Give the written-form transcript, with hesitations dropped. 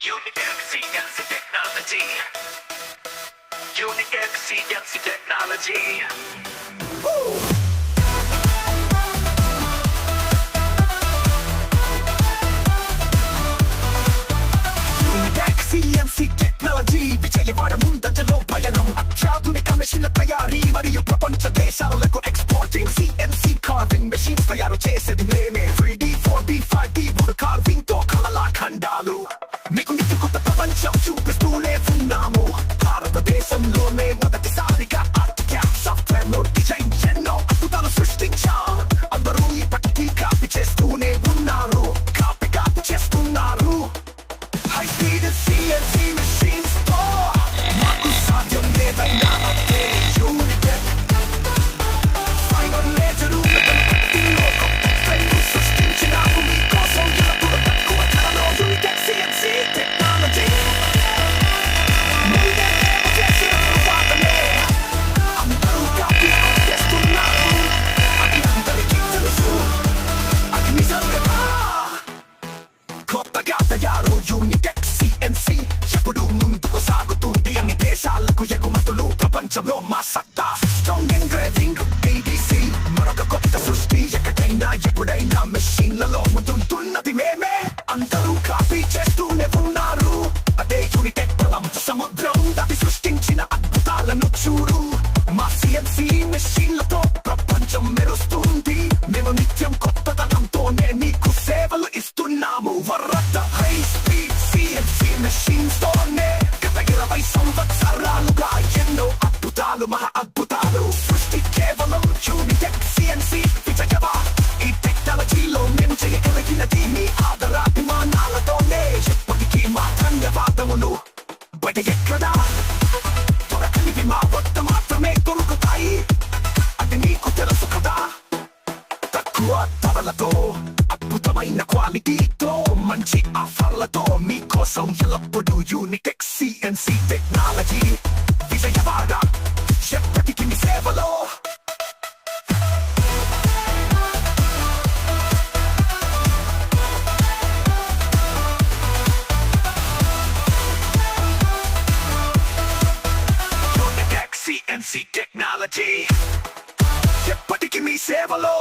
UniTek CNC Technology. UniTek CNC Technology. UniTek CNC Technology. Vijayawada ముందంజలో భయనం అత్యాధునిక మెషిన్ల తయారీ మరియు ప్రపంచ దేశాలకు ఎక్స్పోర్టింగ్ CNC కార్వింగ్ మెషిన్స్ తయారు చేసేది మేమే 3D 4D 5D would carving తో కళాఖండాలు మీకు నిత్య కొత్త ప్రపంచం చూపిస్తూనే ఉన్నాము. భారతదేశంలోనే మొదటిసారిగా ఆర్టిక్యాప్ సాఫ్ట్వేర్ లో డిజైన్ ఎన్నో అద్భుతాలు సృష్టించాం. అందరూ ఇప్పటికీ కాపీ చేస్తూనే ఉన్నారు, కాపీ చేస్తున్నారు. హై స్పీడ్ CNC machines తో మాకు సాధ్యం లేదన్నా అదే UniTek. ఫైనల్ లేజరు సృష్టించినాము మీకోసం ఎల్లప్పుడూ తక్కువ ధరలో UniTek CNC Technology. అందరూ కాపీ చేస్తున్నారు, అది అందరికీ తెలుసు, అది నిజమేనా? కొత్తగా తయారు UniTek CNC ఎప్పుడు ముందుకు సాగుతుంది అన్ని దేశాలకు ఎగుమతులు. ప్రపంచంలో మా సత్తా స్ట్రాంగ్ ఎంగ్రేవింగ్ ABC మరొక కొత్త సృష్టి. ఎక్కడైనా ఎప్పుడైనా మెషిన్లలో ముందున్నది మేమే. అందరూ కాపీ చేస్తూనే ఉన్నారు, అదే UniTek. ప్రపంచ సముద్రం దాటి సృష్టించిన అద్భుతాలను చూడు. మా CNC మెషిన్లతో ప్రపంచం మెరుస్తుంది. మేము నిత్యం కొత్తదనంతోనే నీకు సేవలు ఇస్తున్నాము. వరద హై స్పీడ్ CNC machines తోనే గత 20 సంవత్సరాలుగా ఎన్నో అద్భుతాలు, మహా అద్భుతాలు సృష్టి కేవలం UniTek CNC విజయవాడ. ఈ టెక్నాలజీలో మేము చేయగలిగినది మీ ఆదరాభిమానాలతోనే. ఎప్పటికీ మా ధన్యవాదములు. బయట ఎక్కడా దొరకనివి మా వద్ద మాత్రమే దొరుకుతాయి, అది నీకు తెలుసు కదా. తక్కువ ధరలతో అద్భుతమైన క్వాలిటీతో మంచి ఆఫర్లతో మీకోసం ఎల్లప్పుడూ UniTek CNC Technology విజయవాడ ఎప్పటికీ మీ సేవలో. UniTek CNC Technology ఎప్పటికీ మీ సేవలో.